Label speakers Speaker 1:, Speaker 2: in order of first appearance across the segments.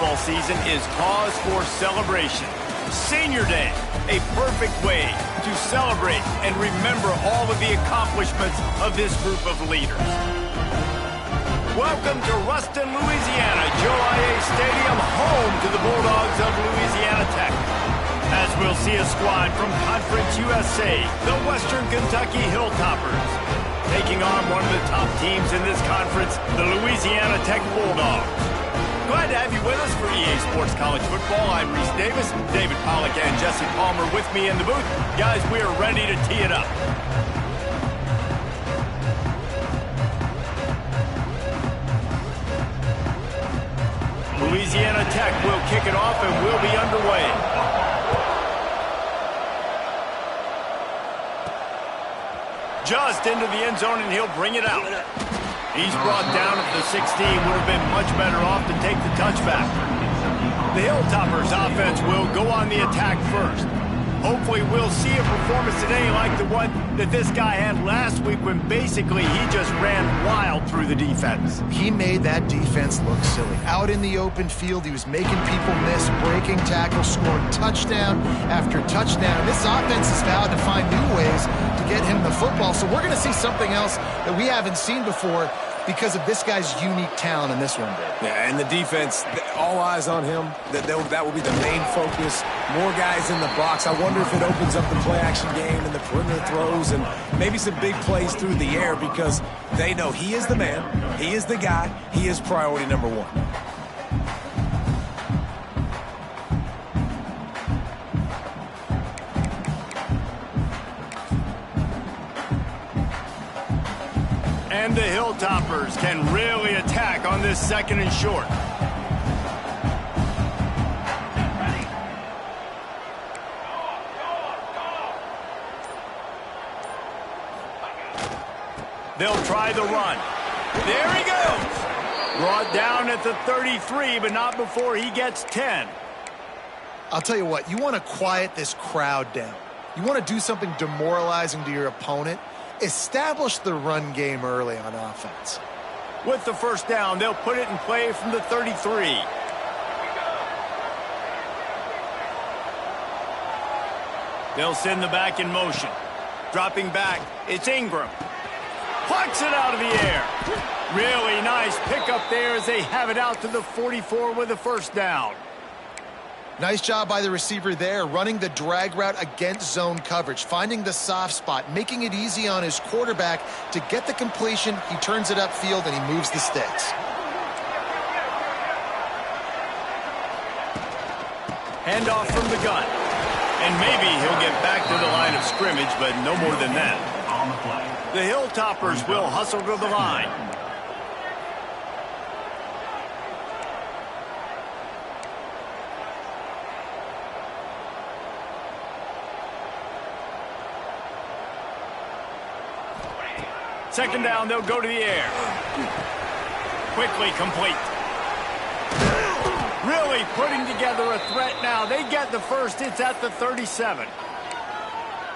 Speaker 1: football season is cause for celebration. Senior Day, a perfect way to celebrate and remember all of the accomplishments of this group of leaders. Welcome to Ruston, Louisiana, Joe I.A. Stadium, home to the Bulldogs of Louisiana Tech. As we'll see a squad from Conference USA, the Western Kentucky Hilltoppers, taking on one of the top teams in this conference, the Louisiana Tech Bulldogs. Glad to have you with us for EA Sports College Football. I'm Reese Davis, David Pollack and Jesse Palmer with me in the booth. Guys, we are ready to tee it up. Louisiana Tech will kick it off and we'll be underway. Just into the end zone, and he'll bring it out. He's brought down at the 16. Would have been much better off to take the touchback. The Hilltoppers offense will go on the attack first. Hopefully we'll see a performance today like the one that this guy had last week when basically he just ran wild through the defense.
Speaker 2: He made that defense look silly. Out in the open field, he was making people miss, breaking tackles, scoring touchdown after touchdown. This offense has vowed to find new ways to get him the football, so we're going to see something else that we haven't seen before because of this guy's unique talent in this one, Dave.
Speaker 3: Yeah, and the defense, all eyes on him. That will be the main focus. More guys in the box. I wonder if it opens up the play-action game and the perimeter throws and maybe some big plays through the air because they know he is the man, he is the guy, he is priority number one.
Speaker 1: And the Hilltoppers can really attack on this second and short. They'll try the run. There he goes. Brought down at the 33, but not before he gets 10.
Speaker 2: I'll tell you what, you want to quiet this crowd down. You want to do something demoralizing to your opponent. Establish the run game early on offense.
Speaker 1: With the first down, they'll put it in play from the 33. They'll send the back in motion. Dropping back, it's Ingram. Plucks it out of the air. Really nice pickup there as they have it out to the 44 with a first down.
Speaker 2: Nice job by the receiver there, running the drag route against zone coverage, finding the soft spot, making it easy on his quarterback to get the completion. He turns it upfield and he moves the sticks.
Speaker 1: Handoff from the gun. And maybe he'll get back to the line of scrimmage, but no more than that. The Hilltoppers will hustle to the line. Second down, they'll go to the air. Quickly complete. Really putting together a threat now. They get the first. It's at the 37.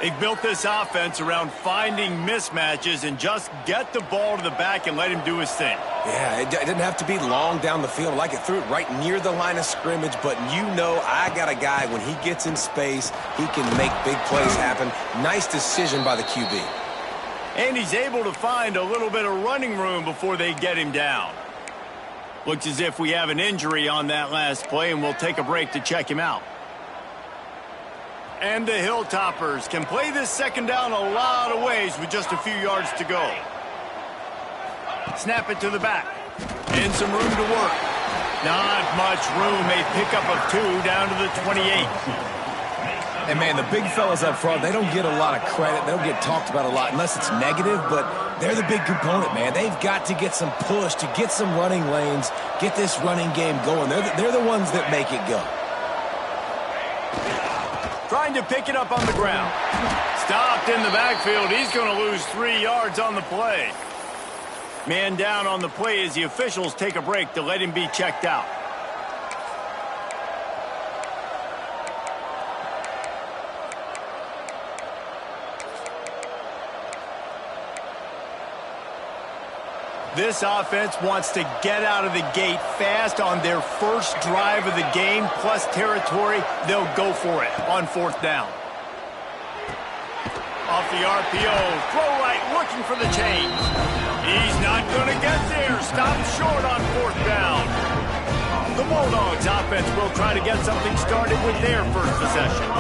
Speaker 1: They've built this offense around finding mismatches and just get the ball to the back and let him do his thing.
Speaker 3: Yeah, it didn't have to be long down the field. Like it threw it right near the line of scrimmage, but you know I got a guy, when he gets in space, he can make big plays happen. Nice decision by the QB.
Speaker 1: And he's able to find a little bit of running room before they get him down. Looks as if we have an injury on that last play, and we'll take a break to check him out. And the Hilltoppers can play this second down a lot of ways with just a few yards to go. Snap it to the back. And some room to work. Not much room. A pickup of 2 down to the 28.
Speaker 3: And, man, the big fellas up front, they don't get a lot of credit. They don't get talked about a lot unless it's negative, but they're the big component, man. They've got to get some push, to get some running lanes, get this running game going. They're the ones that make it go.
Speaker 1: Trying to pick it up on the ground. Stopped in the backfield. He's going to lose 3 yards on the play. Man down on the play as the officials take a break to let him be checked out. This offense wants to get out of the gate fast on their first drive of the game, plus territory. They'll go for it on 4th down. Off the RPO, throw right, looking for the change. He's not going to get there. Stopped short on 4th down. The Bulldogs offense will try to get something started with their first possession.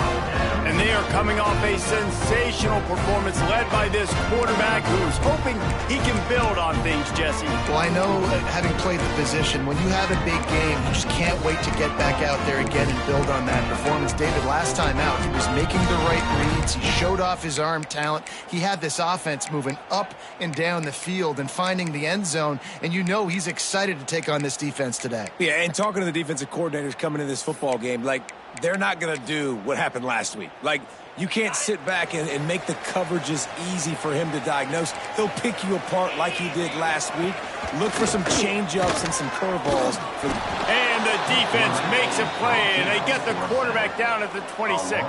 Speaker 1: And they are coming off a sensational performance led by this quarterback who's hoping he can build on things, Jesse.
Speaker 2: Well, I know, having played the position, when you have a big game, you just can't wait to get back out there again and build on that performance. David, last time out, he was making the right reads. He showed off his arm talent. He had this offense moving up and down the field and finding the end zone, and you know he's excited to take on this defense today.
Speaker 3: Yeah, and talking to the defensive coordinators coming in this football game, like, they're not going to do what happened last week. Like, you can't sit back and make the coverages easy for him to diagnose. He'll pick you apart like he did last week. Look for some change-ups and some curveballs.
Speaker 1: And the defense makes a play, and they get the quarterback down at the 26.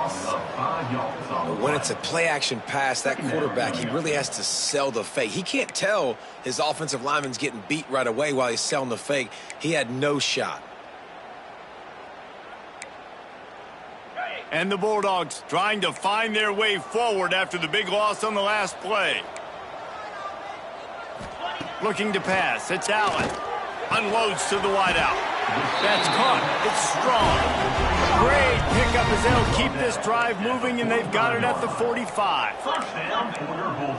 Speaker 3: When it's a play-action pass, that quarterback, he really has to sell the fake. He can't tell his offensive lineman's getting beat right away while he's selling the fake. He had no shot.
Speaker 1: And the Bulldogs trying to find their way forward after the big loss on the last play. Looking to pass. It's Allen. Unloads to the wideout. That's caught. It's strong. Great pickup as they'll keep this drive moving, and they've got it at the 45.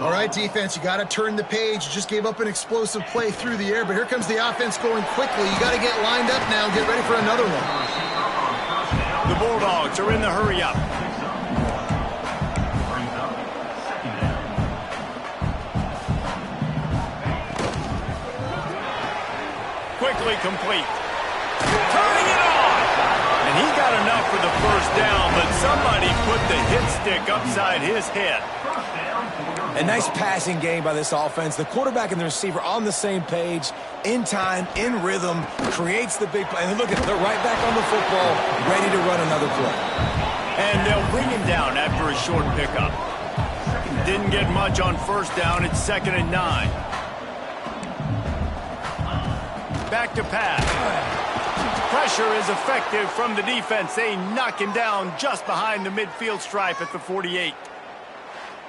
Speaker 2: All right, defense, you got to turn the page. You just gave up an explosive play through the air, but here comes the offense going quickly. You got to get lined up now and get ready for another one.
Speaker 1: The Bulldogs are in the hurry-up. Quickly complete. Turning it on! And he got enough for the first down, but somebody put the hit stick upside his head.
Speaker 3: A nice passing game by this offense. The quarterback and the receiver on the same page, in time, in rhythm, creates the big play. And look at it, they're right back on the football, ready to run another play.
Speaker 1: And they'll bring him down after a short pickup. Didn't get much on 1st down. It's 2nd and 9. Back to pass. Pressure is effective from the defense. They knock him down just behind the midfield stripe at the 48.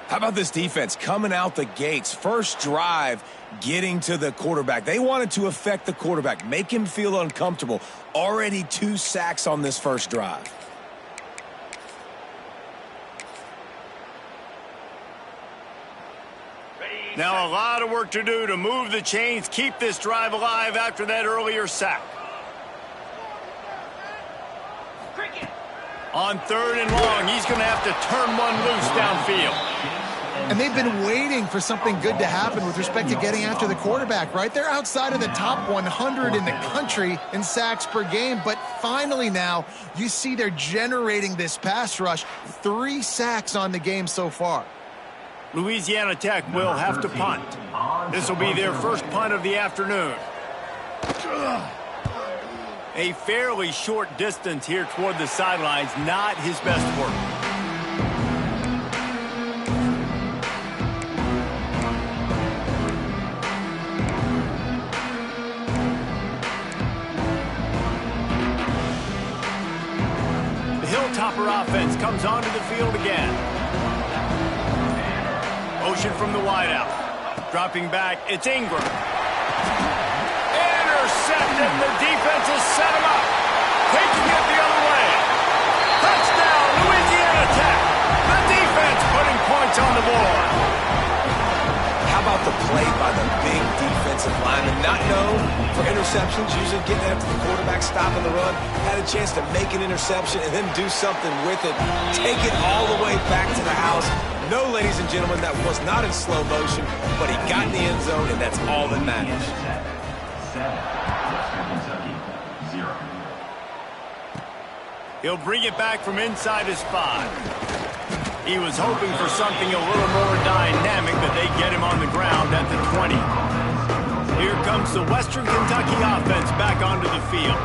Speaker 3: How about this defense coming out the gates? First drive, getting to the quarterback. They wanted to affect the quarterback, make him feel uncomfortable. Already 2 sacks on this first drive.
Speaker 1: Now a lot of work to do to move the chains, keep this drive alive after that earlier sack. On 3rd and long, he's going to have to turn one loose downfield.
Speaker 2: And they've been waiting for something good to happen with respect to getting after the quarterback, right? They're outside of the top 100 in the country in sacks per game, but finally now you see they're generating this pass rush. 3 sacks on the game so far.
Speaker 1: Louisiana Tech will have to punt. This will be their first punt of the afternoon. A fairly short distance here toward the sidelines, not his best work. The Hilltopper offense comes onto the field again. Motion from the wideout. Dropping back, it's Ingram. Intercepted, the defense has set him up. Taking it the other way. Touchdown, Louisiana Tech. The defense putting points on the board.
Speaker 3: How about the play by the big defensive lineman? Not known for interceptions, usually getting after the quarterback, stopping the run. Had a chance to make an interception and then do something with it. Take it all the way back to the house. No, ladies and gentlemen, that was not in slow motion, but he got in the end zone, and that's all that matters.
Speaker 1: He'll bring it back from inside his 5. He was hoping for something a little more dynamic, but they get him on the ground at the 20. Here comes the Western Kentucky offense back onto the field.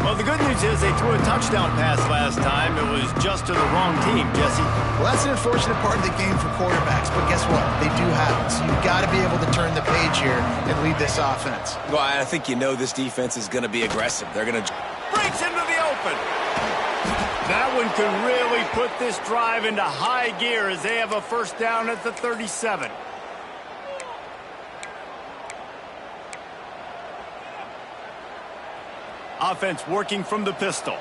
Speaker 1: Well, the good news is they threw a touchdown pass last time. It was just to the wrong team, Jesse.
Speaker 2: Well, that's an unfortunate part of the game for quarterbacks, but guess what? They do happen. So you've got to be able to turn the page here and lead this offense.
Speaker 3: Well, I think you know this defense is going to be aggressive. They're going to...
Speaker 1: Breaks into the open. That one could really put this drive into high gear as they have a first down at the 37. Offense working from the pistol.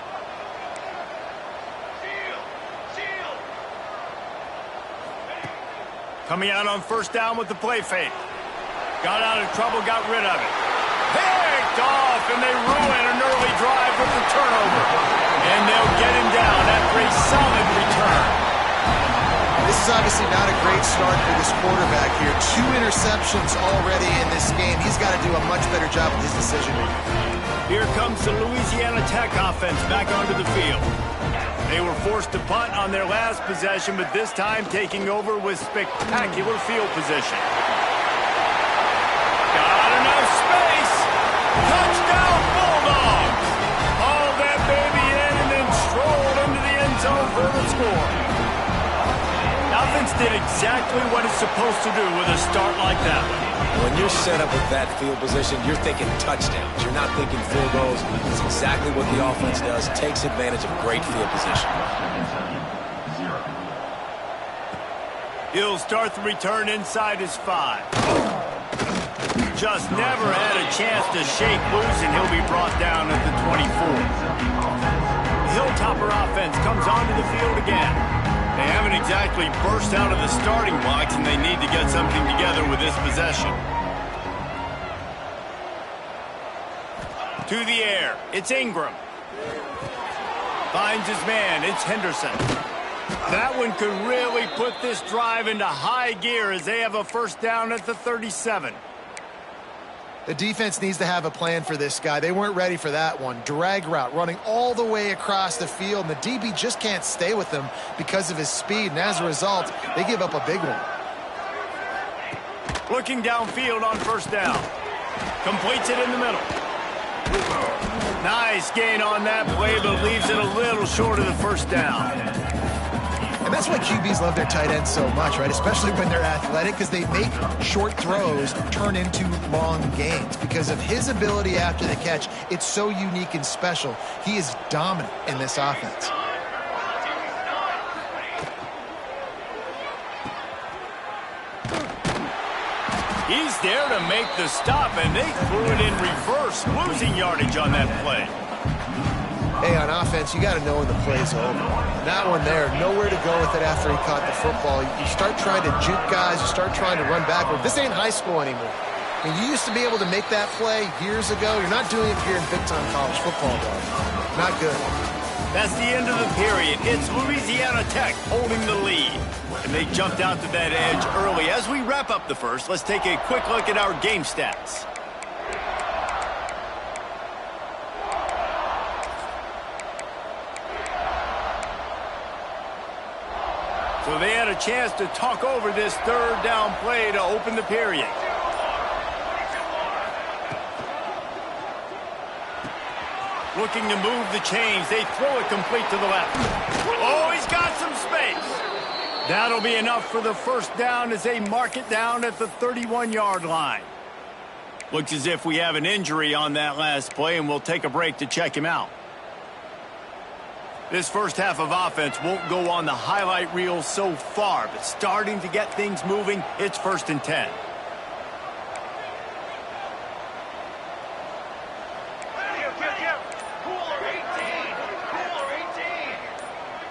Speaker 1: Coming out on first down with the play fake. Got out of trouble, got rid of it. Picked off, and they ruin an early drive with the turnover. And they'll get him down after a solid return.
Speaker 2: This is obviously not a great start for this quarterback here. 2 interceptions already in this game. He's got to do a much better job with his decision-making.
Speaker 1: Here comes the Louisiana Tech offense back onto the field. They were forced to punt on their last possession, but this time taking over with spectacular field position. Got enough space. Touchdown Bulldogs. Hauled that baby in and then strolled into the end zone for the score. Offense did exactly what it's supposed to do with a start like that.
Speaker 3: When you're set up with that field position, you're thinking touchdowns. You're not thinking field goals. It's exactly what the offense does. Takes advantage of great field position.
Speaker 1: He'll start the return inside his 5. Just never had a chance to shake loose, and he'll be brought down at the 24. The Hilltopper offense comes onto the field again. They haven't exactly burst out of the starting blocks, and they need to get something together with this possession. To the air, it's Ingram. Finds his man, it's Henderson. That one could really put this drive into high gear as they have a first down at the 37.
Speaker 2: The defense needs to have a plan for this guy. They weren't ready for that one. Drag route, running all the way across the field, and the DB just can't stay with him because of his speed, and as a result, they give up a big one.
Speaker 1: Looking downfield on first down. Completes it in the middle. Nice gain on that play, but leaves it a little short of the first down.
Speaker 2: And that's why QBs love their tight ends so much, right? Especially when they're athletic, because they make short throws turn into long gains. Because of his ability after the catch, it's so unique and special. He is dominant in this offense.
Speaker 1: He's there to make the stop, and they threw it in reverse, losing yardage on that play.
Speaker 2: Hey, on offense, you got to know when the play's over. That one there, nowhere to go with it after he caught the football. You start trying to juke guys, you start trying to run backward. This ain't high school anymore. I mean, you used to be able to make that play years ago. You're not doing it here in big-time college football, though. Not good.
Speaker 1: That's the end of the period. It's Louisiana Tech holding the lead. And they jumped out to that edge early. As we wrap up the first, let's take a quick look at our game stats. So they had a chance to talk over this third down play to open the period. Looking to move the chains. They throw it complete to the left. Oh, he's got some space. That'll be enough for the first down as they mark it down at the 31-yard line. Looks as if we have an injury on that last play, and we'll take a break to check him out. This first half of offense won't go on the highlight reel so far, but starting to get things moving, it's 1st and 10.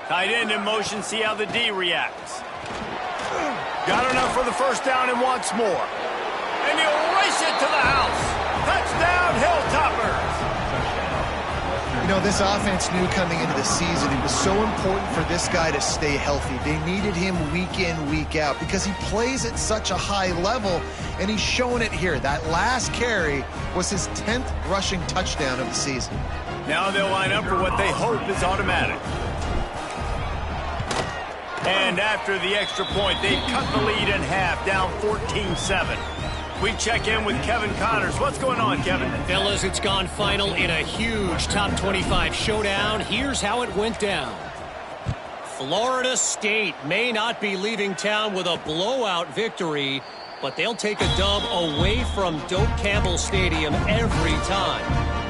Speaker 1: Tight end in motion, see how the D reacts. Got enough for the first down and wants more. And he'll race it to the house. Touchdown, Hilltoppers.
Speaker 2: You know, this offense knew coming into the season it was so important for this guy to stay healthy. They needed him week in, week out because he plays at such a high level, and he's showing it here. That last carry was his 10th rushing touchdown of the season.
Speaker 1: Now they'll line up for what they hope is automatic. And after the extra point, they've cut the lead in half, down 14-7. We check in with Kevin Connors. What's going on, Kevin?
Speaker 4: Fellas, it's gone final in a huge top 25 showdown. Here's how it went down. Florida State may not be leaving town with a blowout victory, but they'll take a dub away from Doak Campbell Stadium every time.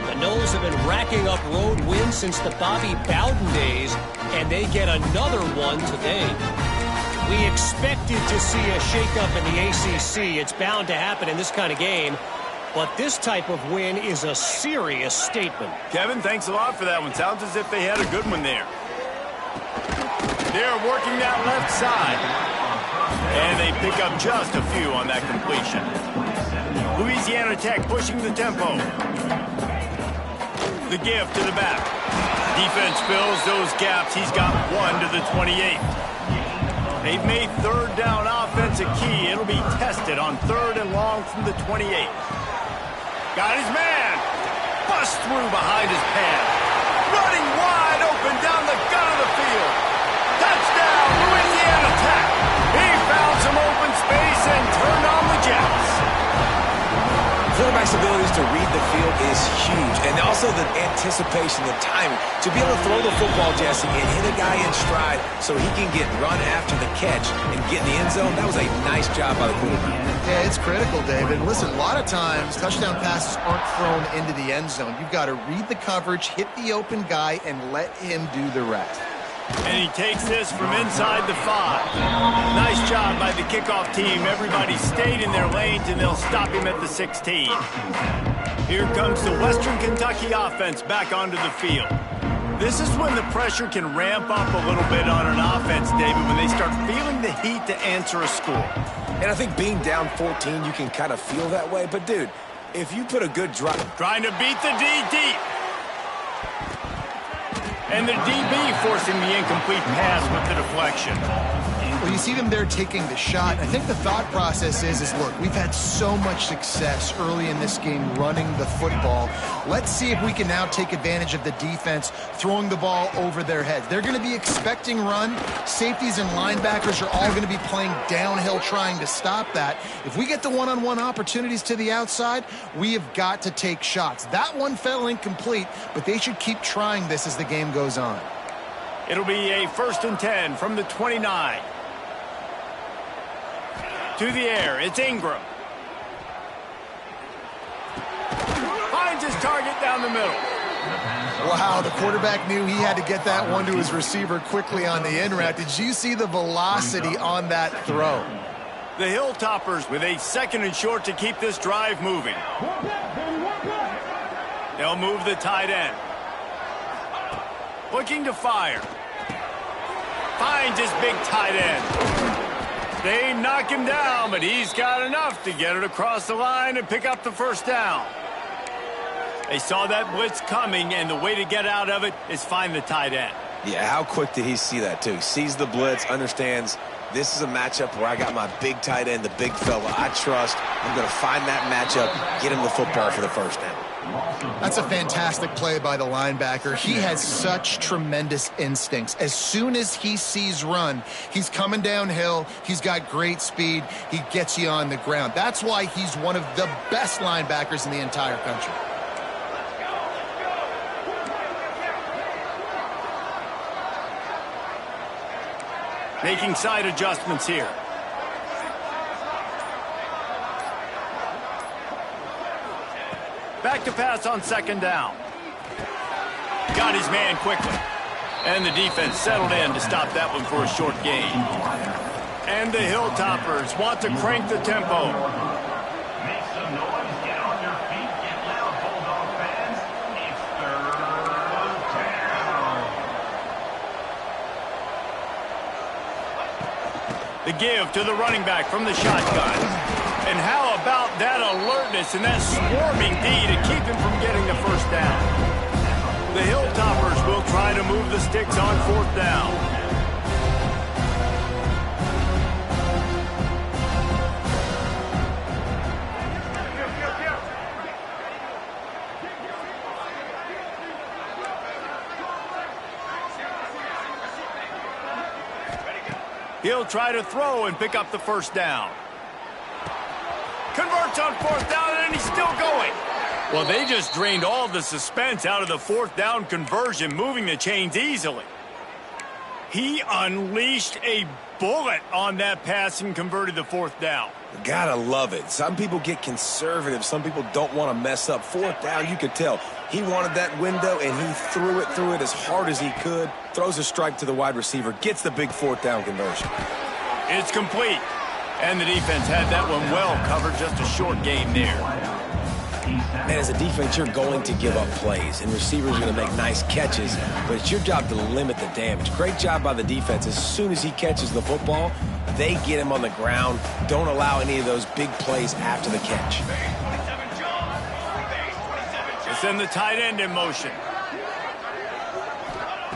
Speaker 4: The Noles have been racking up road wins since the Bobby Bowden days, and they get another one today. We expected to see a shakeup in the ACC. It's bound to happen in this kind of game, but this type of win is a serious statement.
Speaker 1: Kevin, thanks a lot for that one. Sounds as if they had a good one there. They're working that left side. And they pick up just a few on that completion. Louisiana Tech pushing the tempo. The give to the back. Defense fills those gaps. He's got one to the 28. They've made third down offense a key. It'll be tested on 3rd and long from the 28. Got his man. Bust through behind his pad. Running wide open down the gut of the field. Touchdown, Louisiana Tech. He found some open space and turned on the Jets.
Speaker 3: Quarterback's abilities to read the field is huge, and also the anticipation, the timing. To be able to throw the football, Jesse, and hit a guy in stride so he can get run after the catch and get in the end zone, that was a nice job by the quarterback.
Speaker 2: Yeah, it's critical, David. Listen, a lot of times touchdown passes aren't thrown into the end zone. You've got to read the coverage, hit the open guy, and let him do the rest.
Speaker 1: And he takes this from inside the 5. Nice job by the kickoff team. Everybody stayed in their lanes, and they'll stop him at the 16. Here comes the Western Kentucky offense back onto the field. This is when the pressure can ramp up a little bit on an offense, David, when they start feeling the heat to answer a score.
Speaker 3: And I think being down 14, you can kind of feel that way. But, dude, if you put a good drive...
Speaker 1: Trying to beat the D deep. And the DB forcing the incomplete pass with the deflection.
Speaker 2: Well, you see them there taking the shot. I think the thought process is look, we've had so much success early in this game running the football. Let's see if we can now take advantage of the defense throwing the ball over their heads. They're going to be expecting run. Safeties and linebackers are all going to be playing downhill trying to stop that. If we get the one-on-one opportunities to the outside, we have got to take shots. That one fell incomplete, but they should keep trying this as the game goes on.
Speaker 1: It'll be a 1st and 10 from the 29. To the air, it's Ingram. Finds his target down the middle.
Speaker 2: Wow, the quarterback knew he had to get that one to his receiver quickly on the in route. Did you see the velocity on that throw?
Speaker 1: The Hilltoppers with a 2nd and short to keep this drive moving. They'll move the tight end. Looking to fire. Finds his big tight end. They knock him down, but he's got enough to get it across the line and pick up the 1st down. They saw that blitz coming, and the way to get out of it is find the tight end.
Speaker 3: Yeah, how quick did he see that, too? Sees the blitz, understands this is a matchup where I got my big tight end, the big fella I trust. I'm going to find that matchup, get him the football for the 1st down.
Speaker 2: That's a fantastic play by the linebacker. He has such tremendous instincts. As soon as he sees run, he's coming downhill. He's got great speed. He gets you on the ground. That's why he's one of the best linebackers in the entire country.
Speaker 1: Making side adjustments here. Back to pass on 2nd down. Got his man quickly. And the defense settled in to stop that one for a short gain. And the Hilltoppers want to crank the tempo.
Speaker 5: Make some noise, get on your feet, get loud, Bulldog fans. It's 3rd down.
Speaker 1: The give to the running back from the shotgun. And how about that alertness and that swarming D to keep him from getting the 1st down? The Hilltoppers will try to move the sticks on 4th down. He'll try to throw and pick up the 1st down. Converts on fourth down, and he's still going. Well, they just drained all the suspense out of the fourth down conversion, moving the chains easily. He unleashed a bullet on that pass and converted the fourth down.
Speaker 3: Gotta love it. Some people get conservative. Some people don't want to mess up. Fourth down, you could tell. He wanted that window, and he threw it as hard as he could. Throws a strike to the wide receiver. Gets the big fourth down conversion.
Speaker 1: It's complete. And the defense had that one well covered. Just a short game there.
Speaker 3: Man, as a defense, you're going to give up plays, and receivers are going to make nice catches, but it's your job to limit the damage. Great job by the defense. As soon as he catches the football, they get him on the ground. Don't allow any of those big plays after the catch.
Speaker 1: It's in the tight end in motion.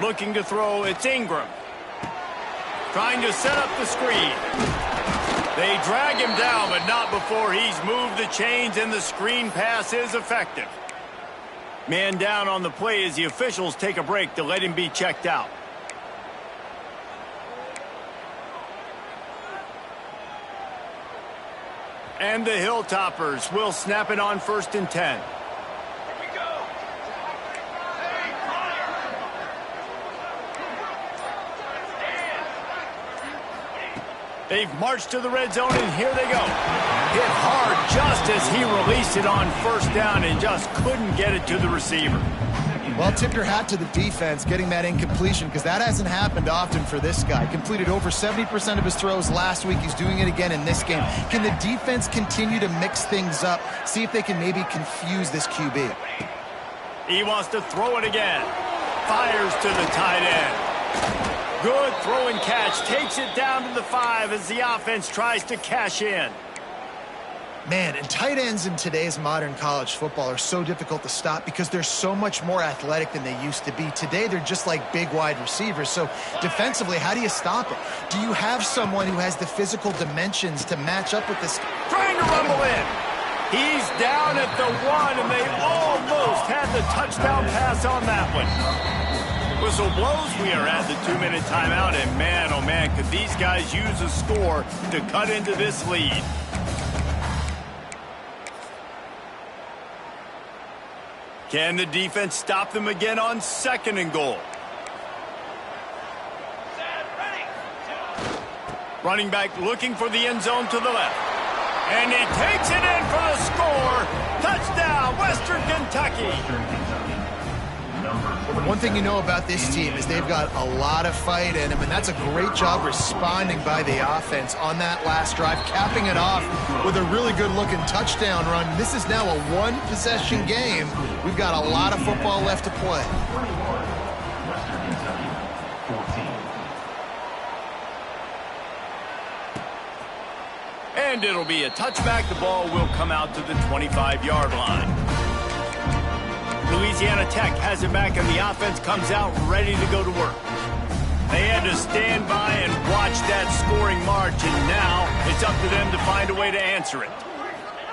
Speaker 1: Looking to throw, it's Ingram. Trying to set up the screen. They drag him down, but not before he's moved the chains, and the screen pass is effective. Man down on the play as the officials take a break to let him be checked out. And the Hilltoppers will snap it on 1st and 10. They've marched to the red zone, and here they go. Hit hard just as he released it on 1st down and just couldn't get it to the receiver.
Speaker 2: Well, tip your hat to the defense getting that incompletion, because that hasn't happened often for this guy. Completed over 70% of his throws last week. He's doing it again in this game. Can the defense continue to mix things up? See if they can maybe confuse this QB.
Speaker 1: He wants to throw it again. Fires to the tight end. Good throw and catch. Takes it down to the 5 as the offense tries to cash in.
Speaker 2: Man, and tight ends in today's modern college football are so difficult to stop because they're so much more athletic than they used to be. Today, they're just like big wide receivers. So defensively, how do you stop it? Do you have someone who has the physical dimensions to match up with this?
Speaker 1: Trying to rumble in. He's down at the 1, and they almost had the touchdown pass on that one. Whistle blows. We are at the 2-minute timeout, and man, oh man, could these guys use a score to cut into this lead. Can the defense stop them again on 2nd and goal? Running back looking for the end zone to the left. And he takes it in for the score. Touchdown, Western Kentucky.
Speaker 2: One thing you know about this team is they've got a lot of fight in them, and that's a great job responding by the offense on that last drive, capping it off with a really good-looking touchdown run. This is now a one-possession game. We've got a lot of football left to play.
Speaker 1: And it'll be a touchback. The ball will come out to the 25-yard line. Louisiana Tech has it back, and the offense comes out ready to go to work. They had to stand by and watch that scoring march, and now it's up to them to find a way to answer it.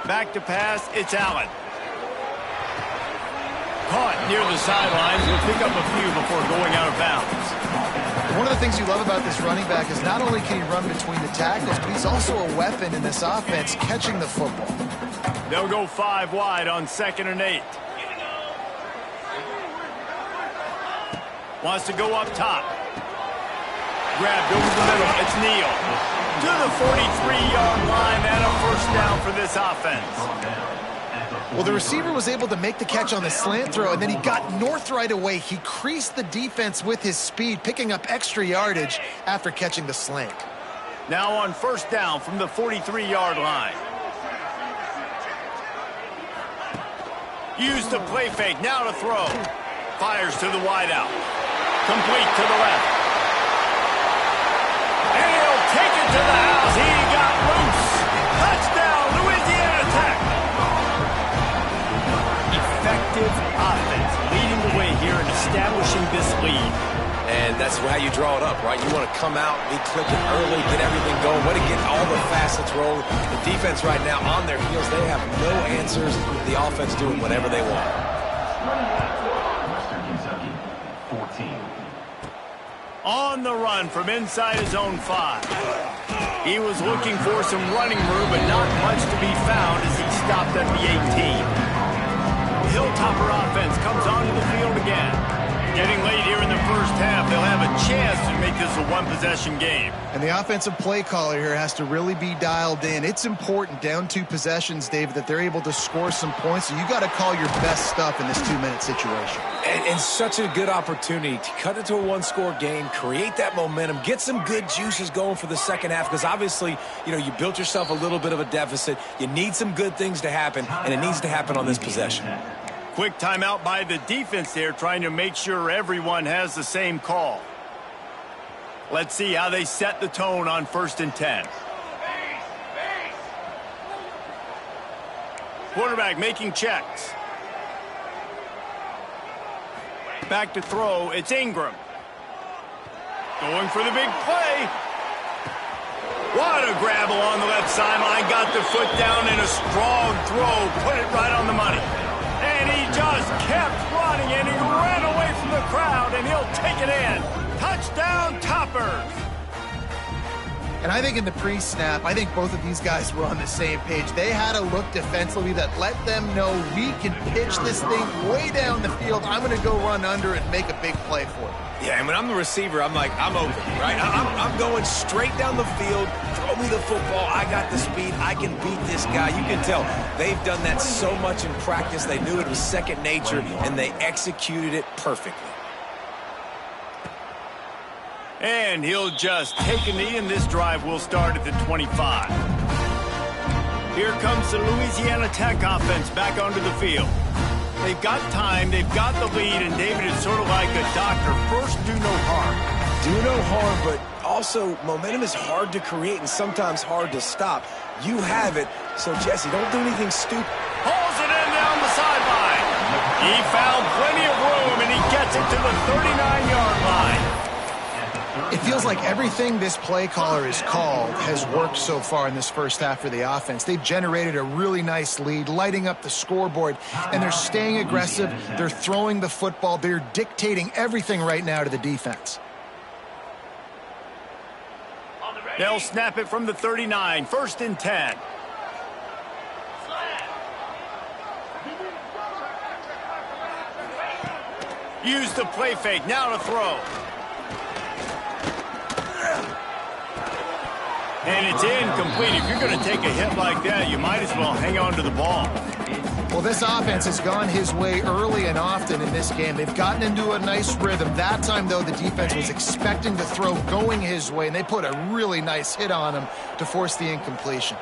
Speaker 1: Back to pass, it's Allen. Caught near the sidelines. Will pick up a few before going out of bounds.
Speaker 2: One of the things you love about this running back is not only can he run between the tackles, but he's also a weapon in this offense, catching the football.
Speaker 1: They'll go 5 wide on 2nd and 8. Wants to go up top. Grabbed over the middle. It's Neal. To the 43-yard line and a 1st down for this offense.
Speaker 2: Well, the receiver was able to make the catch on the slant throw, and then he got north right away. He creased the defense with his speed, picking up extra yardage after catching the slant.
Speaker 1: Now on 1st down from the 43-yard line. Used the play fake. Now to throw. Fires to the wideout. Complete to the left. And he'll take it to the house. He got loose. Touchdown, Louisiana Tech. Effective offense leading the way here and establishing this lead.
Speaker 3: And that's how you draw it up, right? You want to come out, be clicking early, get everything going, want to get all the facets rolling. The defense right now on their heels, they have no answers. The offense doing whatever they want.
Speaker 5: Western Kentucky, 14.
Speaker 1: On the run from inside his own 5. He was looking for some running room, but not much to be found as he stopped at the 18. The Hilltopper offense comes onto the field again. Getting late here in the first half, they'll have a chance to make this a one-possession game.
Speaker 2: And the offensive play caller here has to really be dialed in. It's important, down 2 possessions, David, that they're able to score some points. So you got to call your best stuff in this 2-minute situation.
Speaker 3: And such a good opportunity to cut it to a one-score game, create that momentum, get some good juices going for the second half, because obviously, you know, you built yourself a little bit of a deficit. You need some good things to happen, and it needs to happen on this possession.
Speaker 1: Quick timeout by the defense there, trying to make sure everyone has the same call. Let's see how they set the tone on 1st and 10. Quarterback making checks. Back to throw, it's Ingram. Going for the big play. What a grab along the left sideline. Got the foot down in a strong throw. Put it right on the money. And he just kept running, and he ran away from the crowd, and he'll take it in. Touchdown, Toppers!
Speaker 2: And I think in the pre-snap, I think both of these guys were on the same page. They had a look defensively that let them know we can pitch this thing way down the field. I'm going to go run under and make a big play for it.
Speaker 3: Yeah, and when I'm the receiver, I'm like, I'm open, right? I'm going straight down the field. Throw me the football. I got the speed. I can beat this guy. You can tell they've done that so much in practice. They knew it was second nature, and they executed it perfectly.
Speaker 1: And he'll just take a knee, and this drive will start at the 25. Here comes the Louisiana Tech offense back onto the field. They've got time, they've got the lead, and David is sort of like a doctor. First, do no harm.
Speaker 3: Do no harm, but also momentum is hard to create and sometimes hard to stop. You have it, so Jesse, don't do anything stupid.
Speaker 1: Pulls it in down the sideline. He found plenty of room, and he gets it to the 39-yard line.
Speaker 2: It feels like everything this play caller has called has worked so far in this first half for the offense. They've generated a really nice lead, lighting up the scoreboard, and they're staying aggressive. They're throwing the football. They're dictating everything right now to the defense.
Speaker 1: They'll snap it from the 39, 1st and 10. Use the play fake, now to throw. And it's incomplete. If you're going to take a hit like that, you might as well hang on to the ball.
Speaker 2: Well, this offense has gone his way early and often in this game. They've gotten into a nice rhythm. That time, though, the defense was expecting the throw going his way, and they put a really nice hit on him to force the incompletion.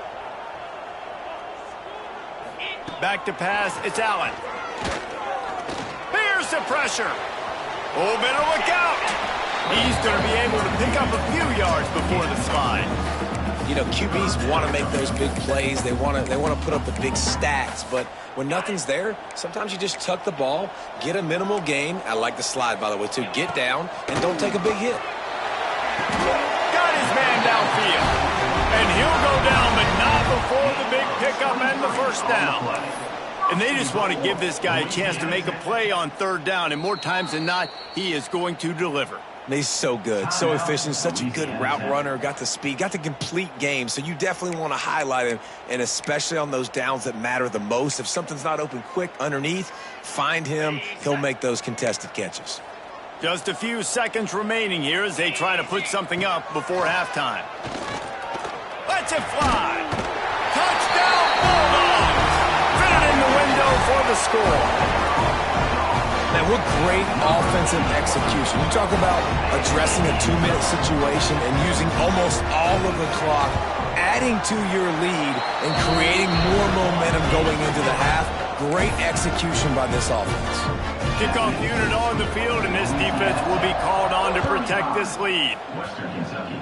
Speaker 1: Back to pass, it's Allen. Here's the pressure. Oh, better look out. He's going to be able to pick up a few yards before the slide.
Speaker 3: You know, QBs want to make those big plays. They want to put up the big stats. But when nothing's there, sometimes you just tuck the ball, get a minimal gain. I like the slide, by the way, too. Get down and don't take a big hit.
Speaker 1: Got his man downfield. And he'll go down, but not before the big pickup and the first down. And they just want to give this guy a chance to make a play on 3rd down. And more times than not, he is going to deliver.
Speaker 3: He's so good, so efficient, such a good route runner, got the speed, got the complete game. So you definitely want to highlight him, and especially on those downs that matter the most. If something's not open quick underneath, find him. He'll make those contested catches.
Speaker 1: Just a few seconds remaining here as they try to put something up before halftime. Let's it fly. Touchdown, Bulldogs. Fit it in the window for the score.
Speaker 3: Man, what great offensive execution. You talk about addressing a 2-minute situation and using almost all of the clock, adding to your lead and creating more momentum going into the half. Great execution by this offense.
Speaker 1: Kickoff unit on the field, and this defense will be called on to protect this lead.
Speaker 5: Western Kentucky,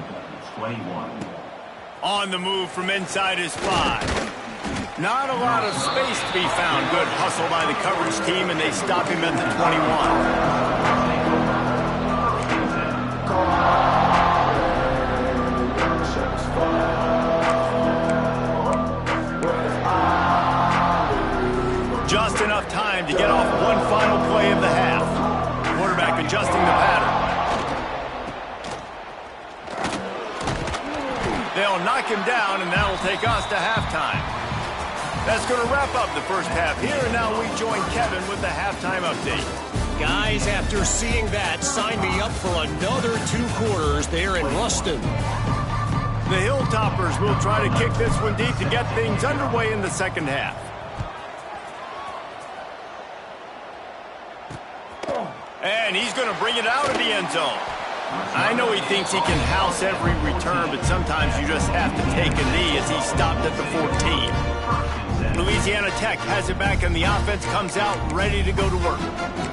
Speaker 5: 21.
Speaker 1: On the move from inside his 5. Not a lot of space to be found. Good hustle by the coverage team, and they stop him at the 21. Just enough time to get off one final play of the half. Quarterback adjusting the pattern. They'll They'll knock him down, and that'll take us to halftime. That's going to wrap up the first half here, and now we join Kevin with the halftime update.
Speaker 4: Guys, after seeing that, sign me up for another 2 quarters there in Ruston.
Speaker 1: The Hilltoppers will try to kick this one deep to get things underway in the second half. And he's going to bring it out of the end zone. I know he thinks he can house every return, but sometimes you just have to take a knee as he stopped at the 14. Louisiana Tech has it back, and the offense comes out ready to go to work.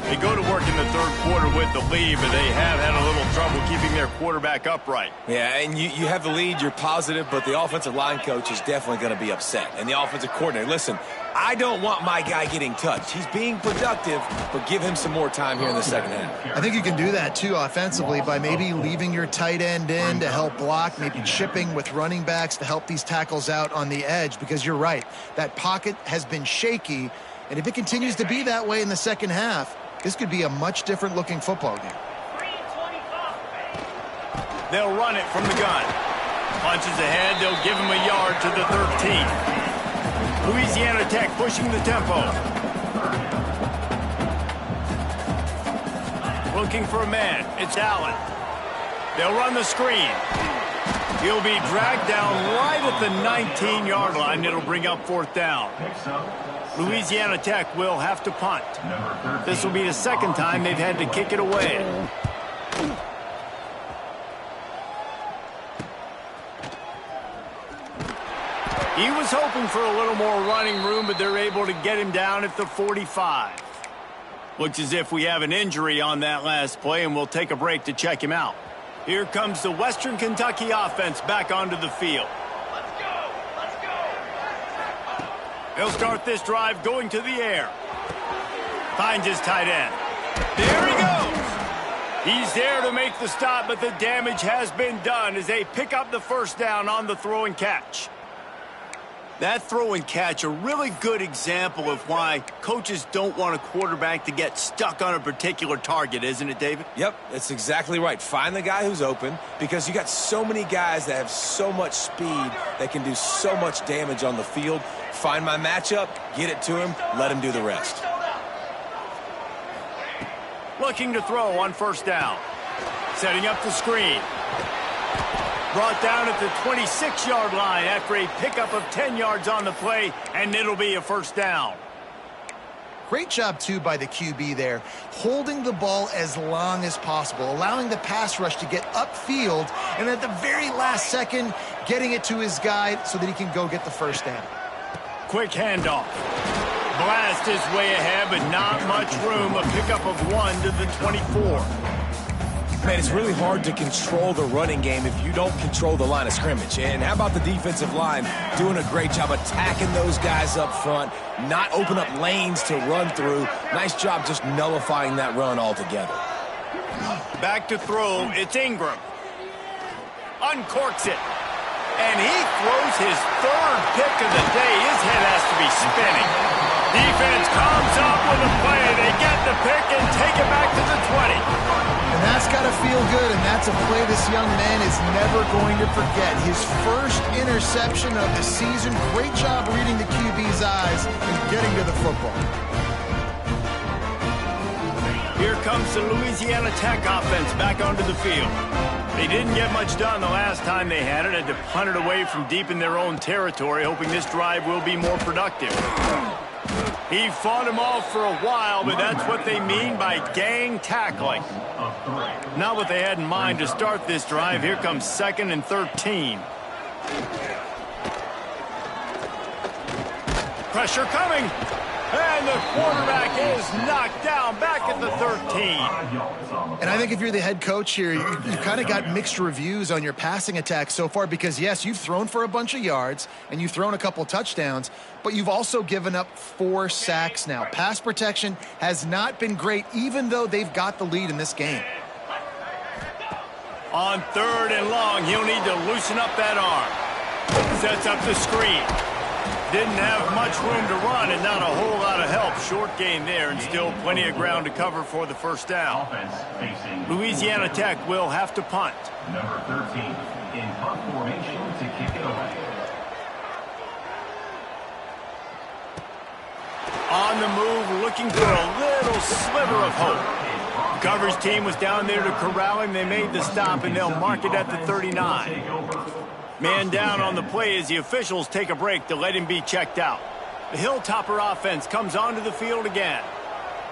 Speaker 1: They go to work in the third quarter with the lead, but they have had a little trouble keeping their quarterback upright.
Speaker 3: Yeah, and you have the lead, you're positive, but the offensive line coach is definitely going to be upset. And the offensive coordinator, listen, I don't want my guy getting touched. He's being productive, but give him some more time here in the second half.
Speaker 2: I think you can do that, too, offensively, by maybe leaving your tight end in to help block, maybe chipping with running backs to help these tackles out on the edge, because you're right. That pocket has been shaky, and if it continues to be that way in the second half, this could be a much different-looking football game.
Speaker 1: They'll run it from the gun. Punches ahead, they'll give him a yard to the 13. Louisiana Tech pushing the tempo. Looking for a man. It's Allen. They'll run the screen. He'll be dragged down right at the 19-yard line. It'll bring up fourth down. Louisiana Tech will have to punt. This will be the second time they've had to kick it away. He was hoping for a little more running room, but they're able to get him down at the 45. Looks as if we have an injury on that last play, and we'll take a break to check him out. Here comes the Western Kentucky offense back onto the field.
Speaker 5: Let's go! Let's go!
Speaker 1: He'll start this drive going to the air. Finds his tight end. There he goes! He's there to make the stop, but the damage has been done as they pick up the first down on the throw and catch. That throw and catch, a really good example of why coaches don't want a quarterback to get stuck on a particular target, isn't it, David?
Speaker 3: Yep, that's exactly right. Find the guy who's open, because you got so many guys that have so much speed that can do so much damage on the field. Find my matchup, get it to him, let him do the rest.
Speaker 1: Looking to throw on first down. Setting up the screen. Brought down at the 26-yard line after a pickup of 10 yards on the play, and it'll be a first down.
Speaker 2: Great job, too, by the QB there, holding the ball as long as possible, allowing the pass rush to get upfield, and at the very last second, getting it to his guy so that he can go get the first down.
Speaker 1: Quick handoff. Blast his way ahead, but not much room. A pickup of 1 to the 24.
Speaker 3: Man, it's really hard to control the running game if you don't control the line of scrimmage. And how about the defensive line doing a great job attacking those guys up front, not open up lanes to run through. Nice job just nullifying that run altogether.
Speaker 1: Back to throw, it's Ingram. Uncorks it. And he throws his third pick of the day. His head has to be spinning. Defense comes up with a play. They get the pick and take it back to the 20.
Speaker 2: And that's got to feel good, and that's a play this young man is never going to forget. His first interception of the season. Great job reading the QB's eyes and getting to the football.
Speaker 1: Here comes the Louisiana Tech offense back onto the field. They didn't get much done the last time they had it. Had to punt it away from deep in their own territory, hoping this drive will be more productive. He fought him off for a while, but that's what they mean by gang tackling. Not what they had in mind to start this drive. Here comes 2nd and 13. Pressure coming. And the quarterback is knocked down back at the 13.
Speaker 2: And I think if you're the head coach here, you've kind of got mixed reviews on your passing attack so far because, yes, you've thrown for a bunch of yards and you've thrown a couple touchdowns, but you've also given up 4 sacks now. Pass protection has not been great, even though they've got the lead in this game.
Speaker 1: On 3rd and long, he'll need to loosen up that arm. Sets up the screen. Didn't have much room to run and not a whole lot of help. Short gain there and still plenty of ground to cover for the first down. Louisiana Tech will have to punt.
Speaker 5: Number 13. in punt formation to kick it away.
Speaker 1: On the move, looking for a little sliver of hope. Coverage team was down there to corral him. They made the stop, and they'll mark it at the 39. Man down on the play as the officials take a break to let him be checked out. The Hilltopper offense comes onto the field again.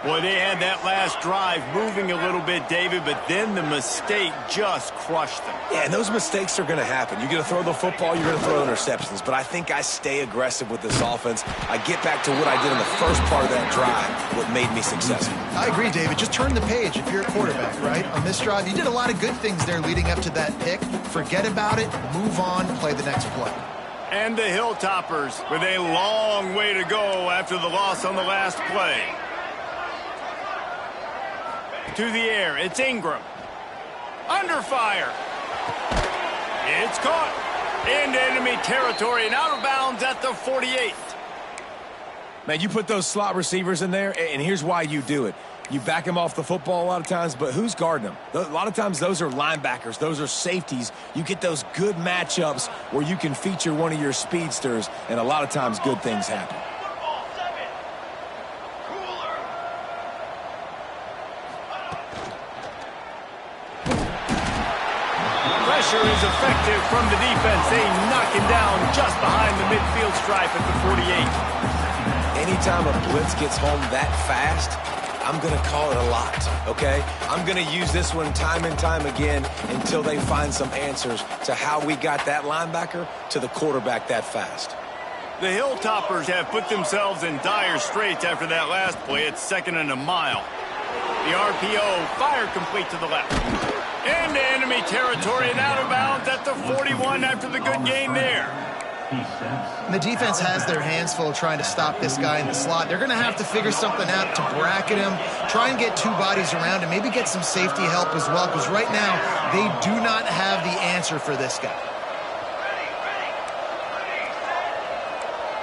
Speaker 1: Boy, they had that last drive moving a little bit, David, but then the mistake just crushed them.
Speaker 3: Yeah, and those mistakes are going to happen. You're going to throw the football, you're going to throw interceptions. But I think I stay aggressive with this offense. I get back to what I did in the first part of that drive, what made me successful.
Speaker 2: I agree, David. Just turn the page if you're a quarterback, right? On this drive, you did a lot of good things there leading up to that pick. Forget about it, move on, play the next play.
Speaker 1: And the Hilltoppers with a long way to go after the loss on the last play. To the air, it's Ingram. Under fire. It's caught. Into enemy territory and out of bounds at the 48.
Speaker 3: Man, you put those slot receivers in there, and here's why you do it. You back them off the football a lot of times, but who's guarding them? A lot of times those are linebackers. Those are safeties. You get those good matchups where you can feature one of your speedsters, and a lot of times good things happen.
Speaker 1: Pressure is effective from the defense. They knock him down just behind the midfield stripe at the 48.
Speaker 3: Anytime a blitz gets home that fast, I'm going to call it a lot, okay? I'm going to use this one time and time again until they find some answers to how we got that linebacker to the quarterback that fast.
Speaker 1: The Hilltoppers have put themselves in dire straits after that last play. It's 2nd and a mile. The RPO, fire complete to the left. Into enemy territory and out of bounds at the 41 after the good gain there.
Speaker 2: And the defense has their hands full trying to stop this guy in the slot. They're going to have to figure something out to bracket him, try and get two bodies around him, maybe get some safety help as well, because right now they do not have the answer for this guy.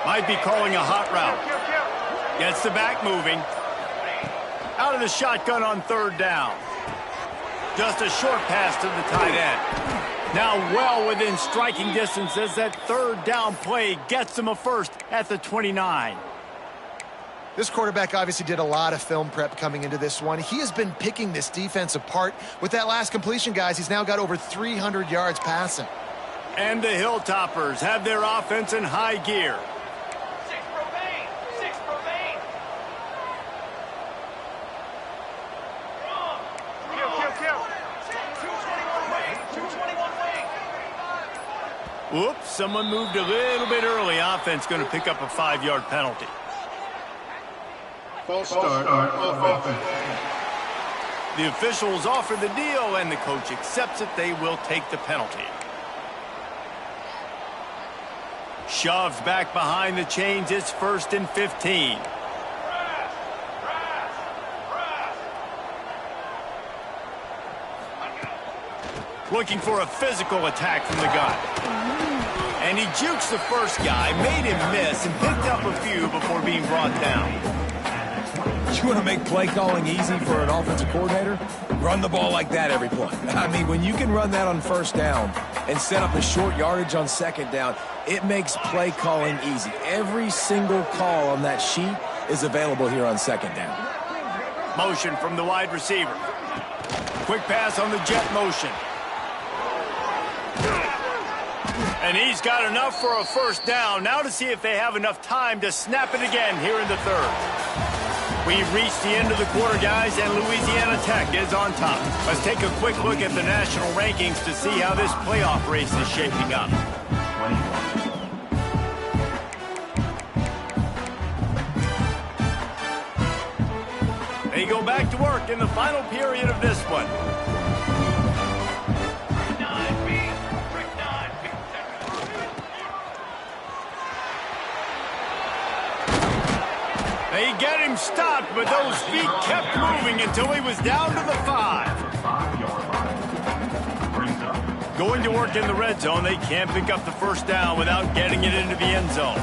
Speaker 1: Might be calling a hot route. Gets the back moving. Out of the shotgun on 3rd down. Just a short pass to the tight end. Now well within striking distance as that 3rd down play gets him a first at the 29.
Speaker 2: This quarterback obviously did a lot of film prep coming into this one. He has been picking this defense apart. With that last completion, guys, he's now got over 300 yards passing.
Speaker 1: And the Hilltoppers have their offense in high gear. Whoops, someone moved a little bit early. Offense going to pick up a 5-yard penalty.
Speaker 6: False start on offense.
Speaker 1: The officials offer the deal, and the coach accepts it. They will take the penalty. Shoves back behind the chains. It's 1st and 15. Looking for a physical attack from the gun. And he jukes the first guy, made him miss, and picked up a few before being brought down.
Speaker 3: You want to make play calling easy for an offensive coordinator? Run the ball like that every play. I mean, when you can run that on 1st down and set up a short yardage on 2nd down, it makes play calling easy. Every single call on that sheet is available here on 2nd down.
Speaker 1: Motion from the wide receiver. Quick pass on the jet motion. And he's got enough for a 1st down. Now to see if they have enough time to snap it again here in the 3rd. We've reached the end of the quarter, guys, and Louisiana Tech is on top. Let's take a quick look at the national rankings to see how this playoff race is shaping up. They go back to work in the final period of this one. They get him stopped, but those feet kept moving until he was down to the 5. Going to work in the red zone, they can't pick up the 1st down without getting it into the end zone.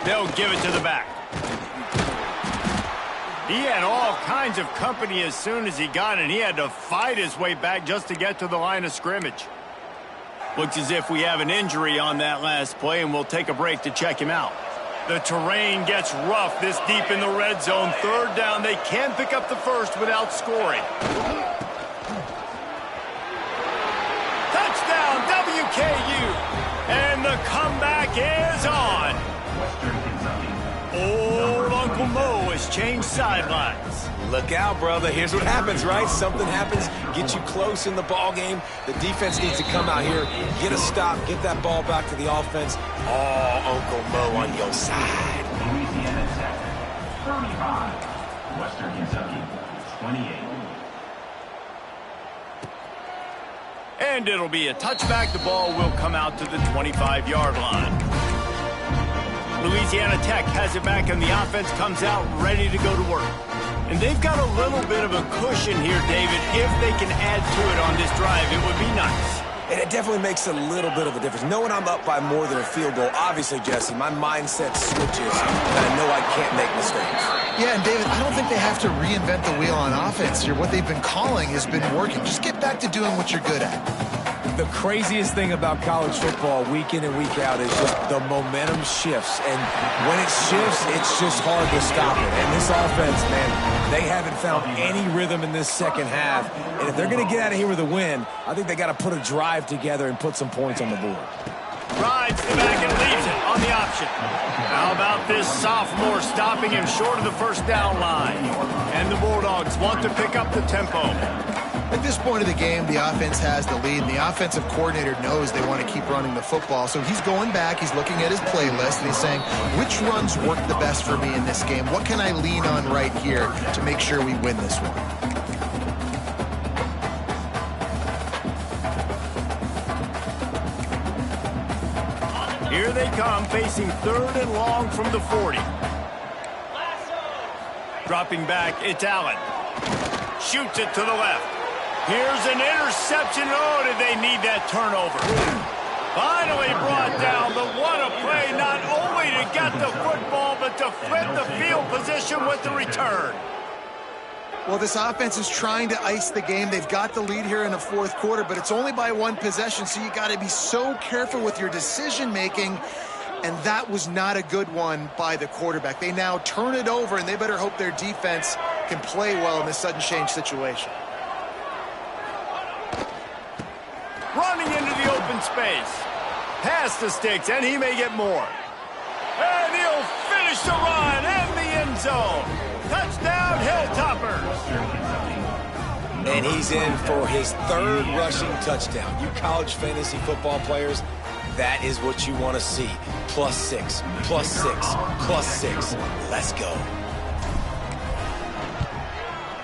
Speaker 1: They'll give it to the back. He had all kinds of company as soon as he got it. He had to fight his way back just to get to the line of scrimmage. Looks as if we have an injury on that last play, and we'll take a break to check him out. The terrain gets rough this deep in the red zone. Third down, they can pick up the first without scoring. Touchdown, WKU! And the comeback is on. Old Uncle Mo has changed sidelines.
Speaker 3: Look out, brother. Here's what happens, right? Something happens, get you close in the ball game. The defense needs to come out here, get a stop, get that ball back to the offense. Oh, Uncle Mo on your side.
Speaker 5: Louisiana Tech, 35. Western Kentucky, 28.
Speaker 1: And it'll be a touchback. The ball will come out to the 25-yard line. Louisiana Tech has it back, and the offense comes out ready to go to work. And they've got a little bit of a cushion here, David. If they can add to it on this drive, it would be nice.
Speaker 3: And it definitely makes a little bit of a difference. Knowing I'm up by more than a field goal, obviously, Jesse, my mindset switches, and I know I can't make mistakes.
Speaker 2: Yeah, and David, I don't think they have to reinvent the wheel on offense here. What they've been calling has been working. Just get back to doing what you're good at.
Speaker 3: The craziest thing about college football week in and week out is just the momentum shifts. And when it shifts, it's just hard to stop it. And this offense, man, they haven't found any rhythm in this second half. And if they're going to get out of here with a win, I think they got to put a drive together and put some points on the board.
Speaker 1: Rides the back and leaves it on the option. How about this sophomore stopping him short of the first down line? And the Bulldogs want to pick up the tempo.
Speaker 2: At this point of the game, the offense has the lead, and the offensive coordinator knows they want to keep running the football. So he's going back, he's looking at his playlist, and he's saying, which runs work the best for me in this game? What can I lean on right here to make sure we win this one?
Speaker 1: Here they come, facing third and long from the 40. Dropping back, it's Allen. Shoots it to the left. Here's an interception. Oh, did they need that turnover? Finally brought down, but what a play, not only to get the football, but to flip the field position with the return.
Speaker 2: Well, this offense is trying to ice the game. They've got the lead here in the fourth quarter, but it's only by one possession, so you got to be so careful with your decision-making, and that was not a good one by the quarterback. They now turn it over, and they better hope their defense can play well in this sudden change situation.
Speaker 1: Running into the open space. Past the sticks, and he may get more. And he'll finish the run in the end zone. Touchdown, Hilltoppers.
Speaker 3: And he's in for his third rushing touchdown. You college fantasy football players, that is what you want to see. +6, +6, +6. Let's go.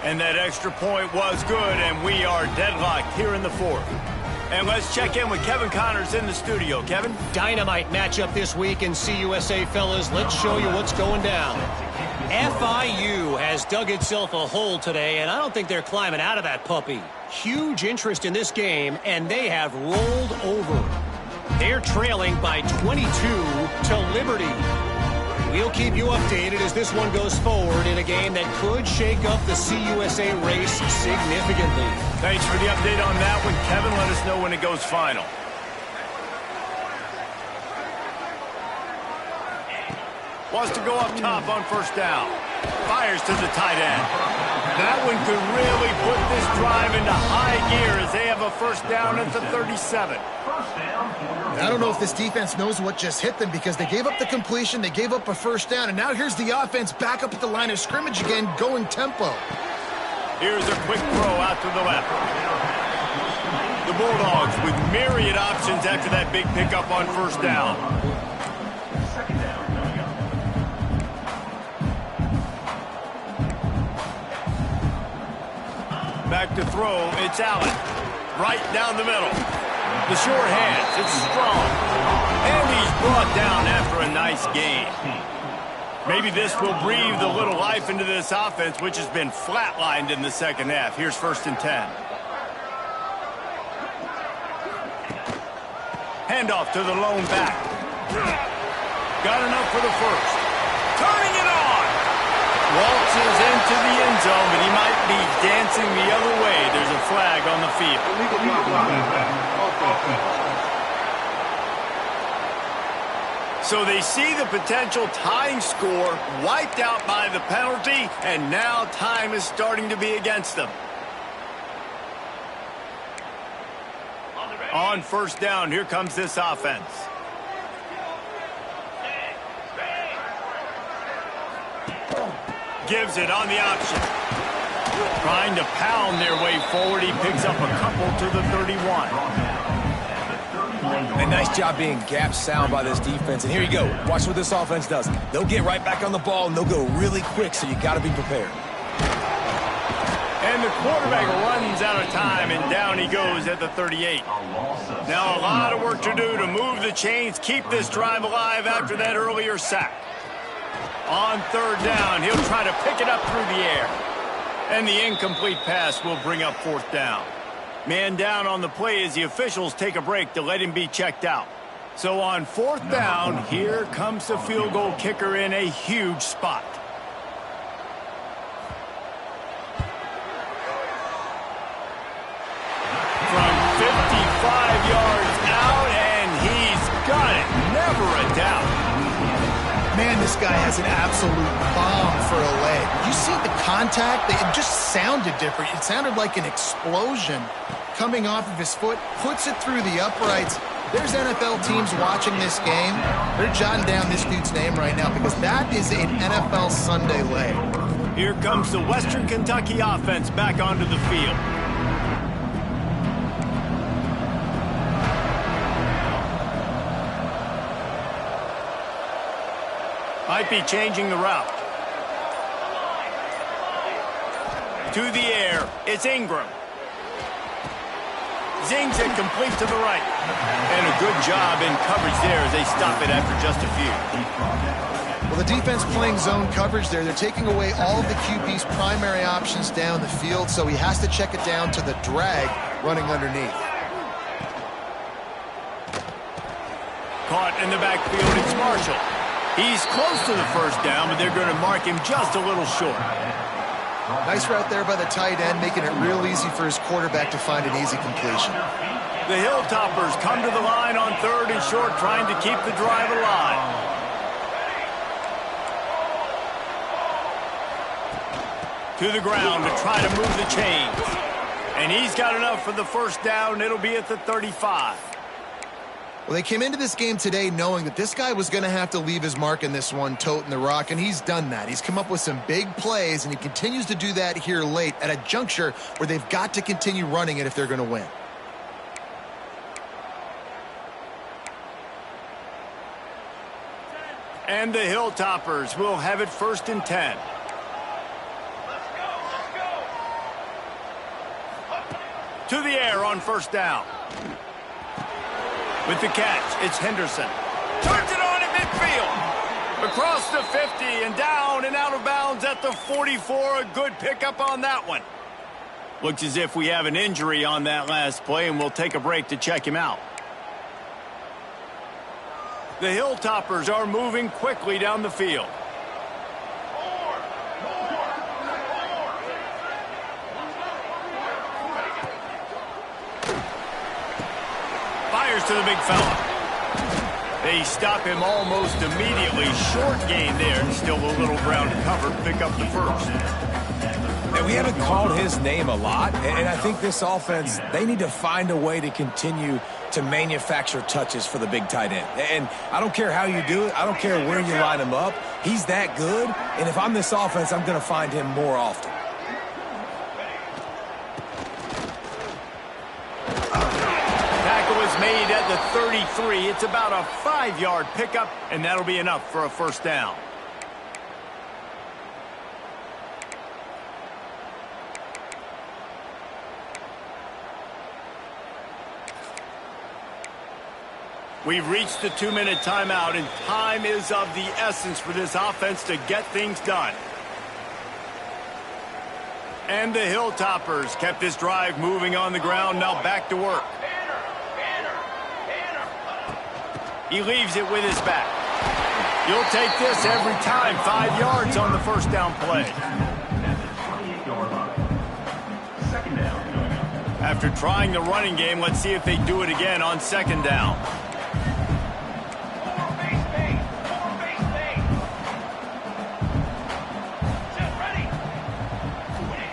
Speaker 1: And that extra point was good, and we are deadlocked here in the fourth. And let's check in with Kevin Connors in the studio. Kevin?
Speaker 4: Dynamite matchup this week in CUSA, fellas. Let's show you what's going down. FIU has dug itself a hole today, and I don't think they're climbing out of that puppy. Huge interest in this game, and they have rolled over. They're trailing by 22 to Liberty. We'll keep you updated as this one goes forward in a game that could shake up the CUSA race significantly.
Speaker 1: Thanks for the update on that one, Kevin. Let us know when it goes final. Wants to go up top on first down. Fires to the tight end. That one could really put this drive into high gear as they have a first down at the 37.
Speaker 2: I don't know if this defense knows what just hit them because they gave up the completion, they gave up a first down, and now here's the offense back up at the line of scrimmage again, going tempo.
Speaker 1: Here's a quick throw out to the left. The Bulldogs with myriad options after that big pickup on first down. Back to throw, it's Allen. Right down the middle. The short hands, it's strong. And he's brought down after a nice gain. Maybe this will breathe a little life into this offense, which has been flatlined in the second half. Here's 1st and 10. Handoff to the lone back. Got enough for the first. Turning it on. Waltzes into end zone, but he might be dancing the other way. There's a flag on the field. So they see the potential tying score wiped out by the penalty, and now time is starting to be against them. On first down, here comes this offense. Gives it on the option. Trying to pound their way forward. He picks up a couple to the 31.
Speaker 3: A nice job being gap sound by this defense. And here you go. Watch what this offense does. They'll get right back on the ball, and they'll go really quick, so you got to be prepared.
Speaker 1: And the quarterback runs out of time, and down he goes at the 38. Now a lot of work to do to move the chains, keep this drive alive after that earlier sack. On third down, he'll try to pick it up through the air. And the incomplete pass will bring up fourth down. Man down on the play as the officials take a break to let him be checked out. So on fourth down, here comes the field goal kicker in a huge spot. From 55 yards out, and he's got it. Never a doubt.
Speaker 2: Man, this guy has an absolute bomb for a leg. You see the contact? It just sounded different. It sounded like an explosion coming off of his foot. Puts it through the uprights. There's NFL teams watching this game. They're jotting down this dude's name right now because that is an NFL Sunday leg.
Speaker 1: Here comes the Western Kentucky offense back onto the field. Might be changing the route. To the air, it's Ingram. Zings it complete to the right. And a good job in coverage there as they stop it after just a few.
Speaker 2: Well, the defense playing zone coverage there. They're taking away all of the QB's primary options down the field, so he has to check it down to the drag running underneath.
Speaker 1: Caught in the backfield, it's Marshall. He's close to the first down, but they're going to mark him just a little short.
Speaker 2: Nice route there by the tight end, making it real easy for his quarterback to find an easy completion.
Speaker 1: The Hilltoppers come to the line on third and short, trying to keep the drive alive. To the ground to try to move the chains. And he's got enough for the first down. It'll be at the 35.
Speaker 2: Well, they came into this game today knowing that this guy was going to have to leave his mark in this one, toting the rock, and he's done that. He's come up with some big plays, and he continues to do that here late at a juncture where they've got to continue running it if they're going to win.
Speaker 1: And the Hilltoppers will have it first and 10. To the air on first down. With the catch, it's Henderson. Turns it on at midfield. Across the 50 and down and out of bounds at the 44. A good pickup on that one. Looks as if we have an injury on that last play, and we'll take a break to check him out. The Hilltoppers are moving quickly down the field. Fires to the big fella. They stop him almost immediately. Short gain there. Still a little ground cover. Pick up the first.
Speaker 3: Now, we haven't called his name a lot, and I think this offense, they need to find a way to continue to manufacture touches for the big tight end. And I don't care how you do it. I don't care where you line him up. He's that good, and if I'm this offense, I'm going to find him more often.
Speaker 1: Made at the 33. It's about a 5-yard pickup, and that'll be enough for a first down. We've reached the 2-minute timeout, and time is of the essence for this offense to get things done. And the Hilltoppers kept this drive moving on the ground. Now back to work. He leaves it with his back. You'll take this every time. 5 yards on the first down play.
Speaker 5: second down coming up.
Speaker 1: After trying the running game, let's see if they do it again on second down.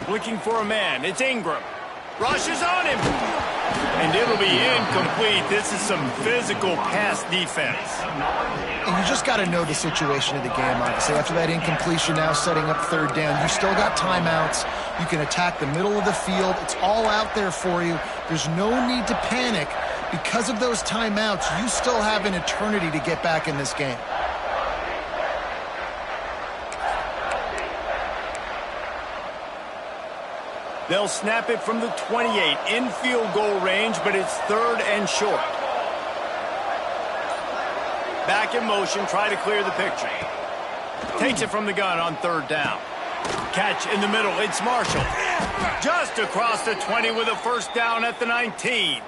Speaker 1: Looking for a man. It's Ingram. Rushes on him. And it'll be incomplete. This is some physical pass defense.
Speaker 2: And you just got to know the situation of the game, obviously. After that incompletion, now setting up third down, you still got timeouts. You can attack the middle of the field. It's all out there for you. There's no need to panic. Because of those timeouts, you still have an eternity to get back in this game.
Speaker 1: They'll snap it from the 28 in field goal range, but it's third and short. Back in motion, try to clear the picture. Takes it from the gun on third down. Catch in the middle, it's Marshall. Just across the 20 with a first down at the 19.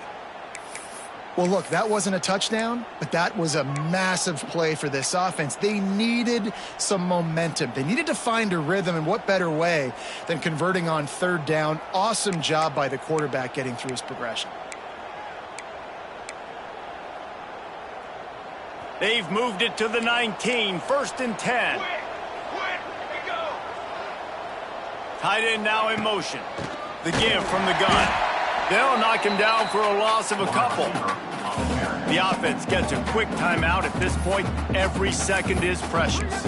Speaker 2: Well, look, that wasn't a touchdown, but that was a massive play for this offense. They needed some momentum. They needed to find a rhythm, and what better way than converting on third down. Awesome job by the quarterback getting through his progression.
Speaker 1: They've moved it to the 19, first and 10. Tight end now in motion. The give from the gun. They'll knock him down for a loss of a couple. The offense gets a quick timeout. At this point, every second is precious.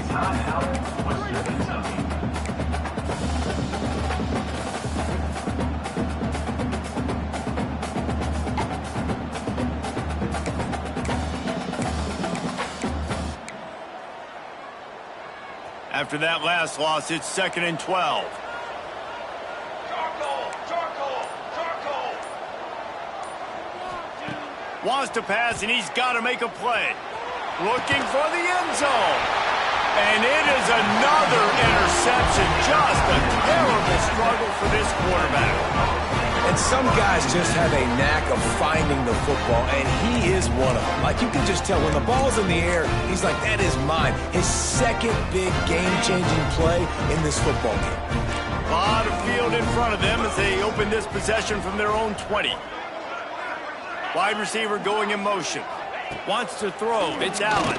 Speaker 1: After that last loss, it's second and 12. Wants to pass, and he's got to make a play. Looking for the end zone. And it is another interception. Just a terrible struggle for this quarterback.
Speaker 3: And some guys just have a knack of finding the football, and he is one of them. Like, you can just tell when the ball's in the air, he's like, that is mine. His second big game-changing play in this football game.
Speaker 1: A lot of field in front of them as they open this possession from their own 20. Wide receiver going in motion. Wants to throw. It's Allen.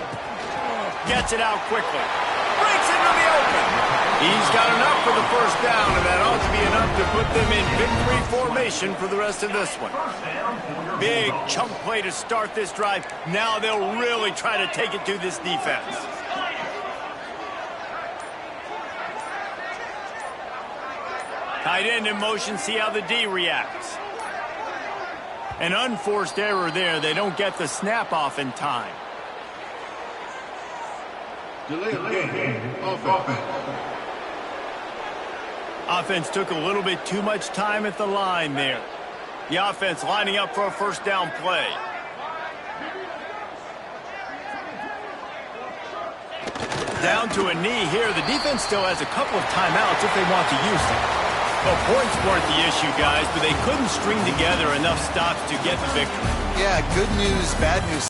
Speaker 1: Gets it out quickly. Breaks into the open. He's got enough for the first down, and that ought to be enough to put them in victory formation for the rest of this one. Big chunk play to start this drive. Now they'll really try to take it to this defense. Tight end in motion. See how the D reacts. An unforced error there. They don't get the snap off in time.
Speaker 6: Delay game. Offense.
Speaker 1: Offense took a little bit too much time at the line there. The offense lining up for a first down play. Down to a knee here. The defense still has a couple of timeouts if they want to use them. Well, points weren't the issue, guys, but they couldn't string together enough stops to get the victory.
Speaker 2: Yeah, good news, bad news.